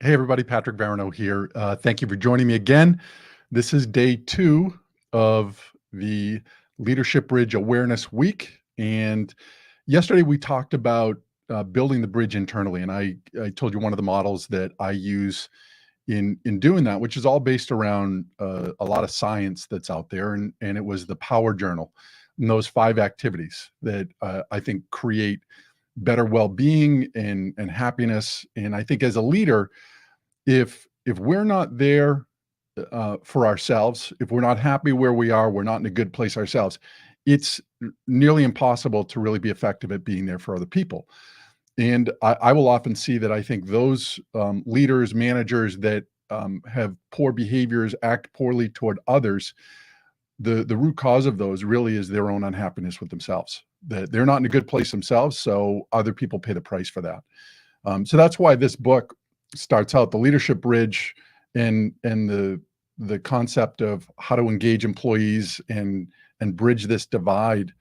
Hey everybody, Patrick Varano here. Thank you for joining me again. This is day 2 of the Leadership Bridge Awareness Week. And yesterday we talked about building the bridge internally. And I told you one of the models that I use in doing that, which is all based around a lot of science that's out there. And it was the Power Journal and those 5 activities that I think create better well-being and happiness. And I think as a leader, if we're not there for ourselves, if we're not happy where we are, we're not in a good place ourselves, it's nearly impossible to really be effective at being there for other people. And I will often see that I think those leaders, managers that have poor behaviors, act poorly toward others, the root cause of those really is their own unhappiness with themselves. That they're not in a good place themselves, so other people pay the price for that. So that's why this book starts out the leadership bridge and the concept of how to engage employees and bridge this divide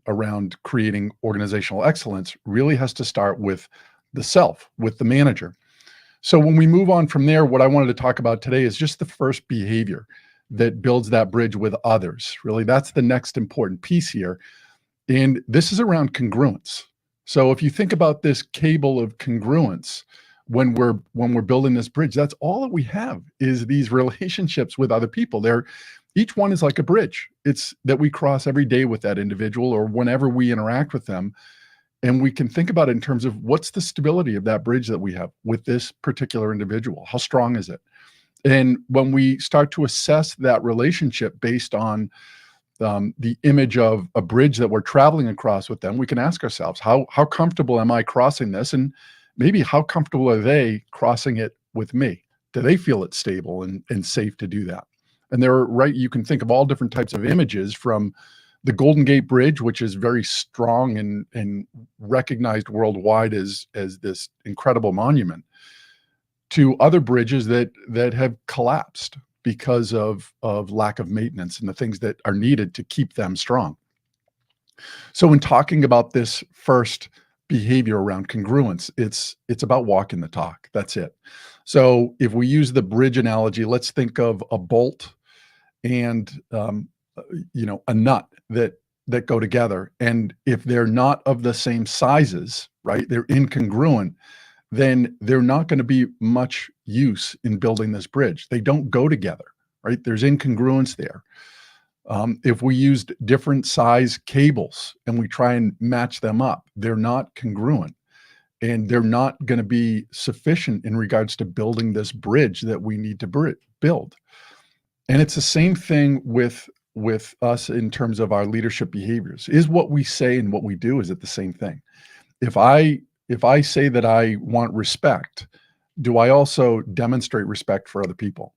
around creating organizational excellence really has to start with the self, with the manager. So when we move on from there, what I wanted to talk about today is just the first behavior that builds that bridge with others. Really, that's the next important piece here. And this is around congruence. So if you think about this cable of congruence, when we're building this bridge, that's all that we have is these relationships with other people. Each one is like a bridge. It's that we cross every day with that individual or whenever we interact with them. And we can think about it in terms of what's the stability of that bridge that we have with this particular individual? How strong is it? And when we start to assess that relationship based on the image of a bridge that we're traveling across with them, we can ask ourselves, how comfortable am I crossing this? And maybe how comfortable are they crossing it with me? Do they feel it's stable and safe to do that? And you can think of all different types of images, from the Golden Gate Bridge, which is very strong and recognized worldwide as this incredible monument, to other bridges that have collapsed because of lack of maintenance and the things that are needed to keep them strong. So when talking about this first behavior around congruence, it's about walking the talk. That's it. So if we use the bridge analogy, let's think of a bolt and a nut that go together. And if they're not of the same sizes, right, they're incongruent, then they're not going to be much use in building this bridge. They don't go together, right? There's incongruence there. If we used different size cables and we try and match them up, they're not congruent and they're not going to be sufficient in regards to building this bridge that we need to build. And it's the same thing with us in terms of our leadership behaviors. Is what we say and what we do, is it the same thing? If I say that I want respect, do I also demonstrate respect for other people?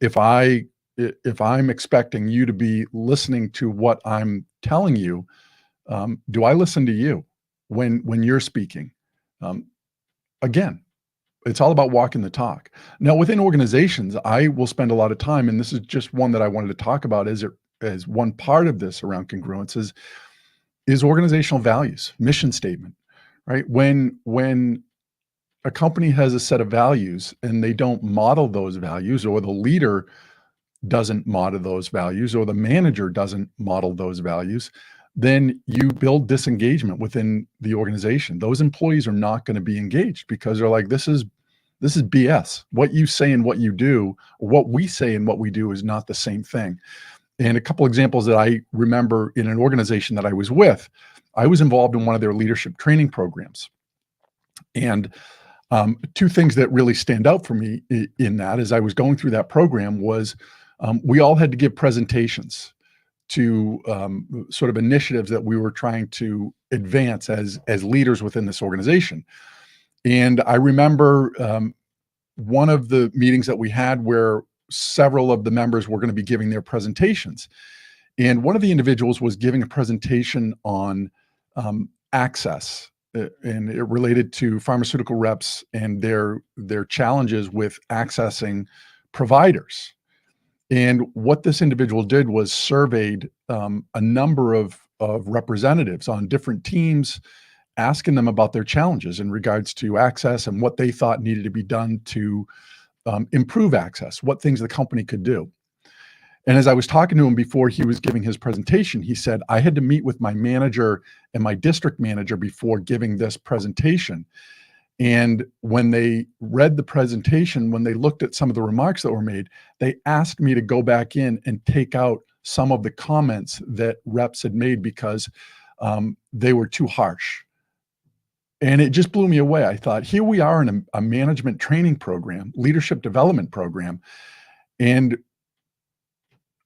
If I'm expecting you to be listening to what I'm telling you, do I listen to you when you're speaking? Again, it's all about walking the talk. Now, within organizations, I will spend a lot of time, and this is just one that I wanted to talk about as one part of this around congruence is organizational values, mission statement, right? When a company has a set of values and they don't model those values, or the leader doesn't model those values, or the manager doesn't model those values, then you build disengagement within the organization. Those employees are not going to be engaged because they're like, this is BS. What you say and what you do, or what we say and what we do, is not the same thing. And a couple examples that I remember in an organization that I was with, I was involved in one of their leadership training programs. And 2 things that really stand out for me in that, as I was going through that program, was we all had to give presentations to sort of initiatives that we were trying to advance as leaders within this organization. And I remember one of the meetings that we had where several of the members were going to be giving their presentations. And one of the individuals was giving a presentation on access, and it related to pharmaceutical reps and their challenges with accessing providers. And what this individual did was surveyed a number of representatives on different teams asking them about their challenges in regards to access and what they thought needed to be done to improve access, what things the company could do. And as I was talking to him before he was giving his presentation, he said, I had to meet with my manager and my district manager before giving this presentation. And when they read the presentation, when they looked at some of the remarks that were made, they asked me to go back in and take out some of the comments that reps had made because they were too harsh. And it just blew me away. I thought, here we are in a management training program, leadership development program, and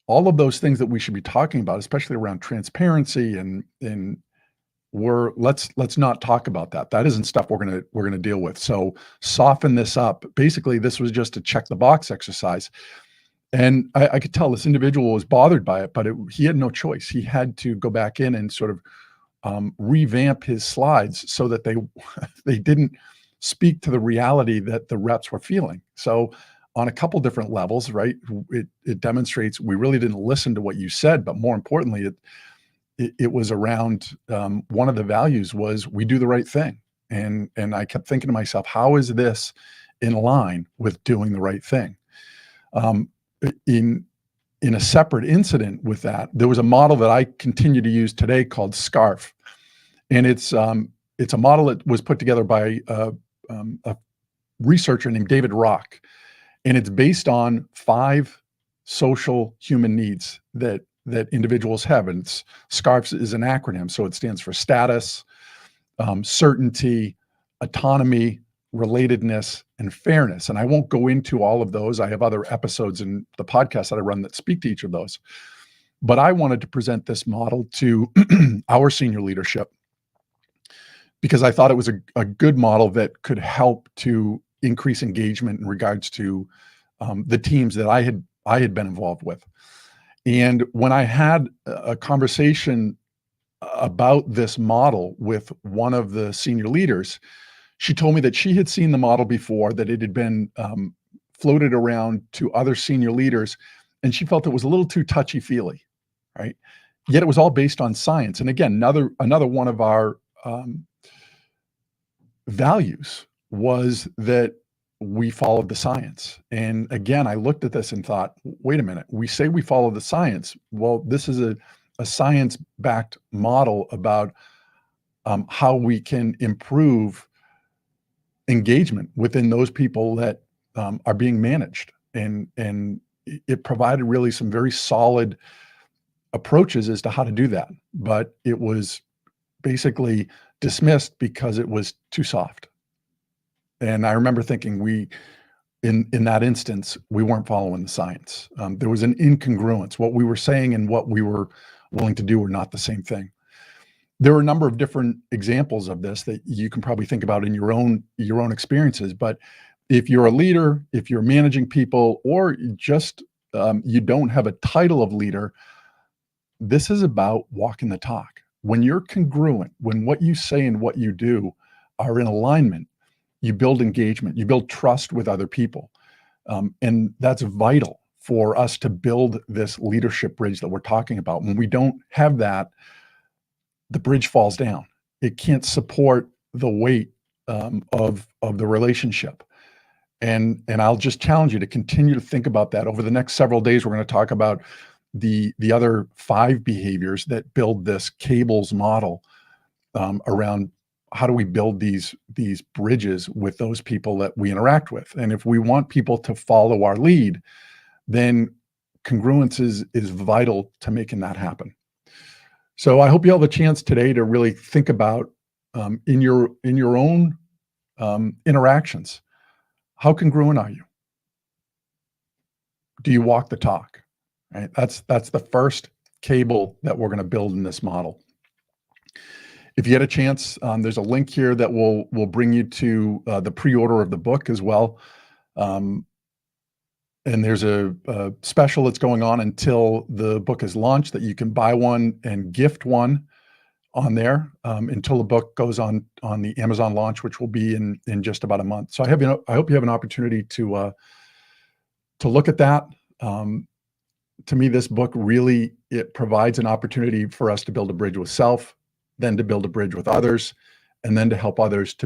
all of those things that we should be talking about, especially around transparency and let's not talk about that. That isn't stuff we're gonna deal with. So soften this up. Basically, this was just a check the box exercise. And I could tell this individual was bothered by it, but he had no choice. He had to go back in and sort of revamp his slides so that they didn't speak to the reality that the reps were feeling. So on a couple different levels, right? It demonstrates we really didn't listen to what you said, but more importantly, it was around one of the values was we do the right thing. And I kept thinking to myself, how is this in line with doing the right thing? In a separate incident with that, there was a model that I continue to use today called SCARF. And it's a model that was put together by a researcher named David Rock. And it's based on 5 social human needs that individuals have. And SCARF is an acronym. So it stands for status, certainty, autonomy, relatedness, and fairness. And I won't go into all of those. I have other episodes in the podcast that I run that speak to each of those. But I wanted to present this model to our senior leadership because I thought it was a good model that could help to increase engagement in regards to the teams that I had been involved with. And when I had a conversation about this model with one of the senior leaders, she told me that she had seen the model before, that it had been floated around to other senior leaders, and she felt it was a little too touchy-feely, right? Yet it was all based on science. And again, another one of our values was that we followed the science. And again, I looked at this and thought, wait a minute, we say we follow the science. Well, this is a science-backed model about how we can improve engagement within those people that are being managed. And it provided really some very solid approaches as to how to do that. But it was basically dismissed because it was too soft. And I remember thinking in that instance, we weren't following the science. There was an incongruence. What we were saying and what we were willing to do were not the same thing. There are a number of different examples of this that you can probably think about in your own experiences. But if you're a leader, if you're managing people, or just you don't have a title of leader, this is about walking the talk. When you're congruent, when what you say and what you do are in alignment, you build engagement, you build trust with other people. And that's vital for us to build this leadership bridge that we're talking about. When we don't have that, the bridge falls down. It can't support the weight of the relationship. And I'll just challenge you to continue to think about that. Over the next several days, we're going to talk about the other 5 behaviors that build this cables model around how do we build these bridges with those people that we interact with. And if we want people to follow our lead, then congruence is vital to making that happen. So I hope you have a chance today to really think about in your own interactions, how congruent are you? Do you walk the talk? Right? That's the first cable that we're going to build in this model. If you get a chance, there's a link here that will bring you to the pre-order of the book as well. And there's a special that's going on until the book is launched that you can buy one and gift one on there until the book goes on the Amazon launch, which will be in just about a month. So I hope you have an opportunity to look at that. To me, this book really, it provides an opportunity for us to build a bridge with self, then to build a bridge with others, and then to help others to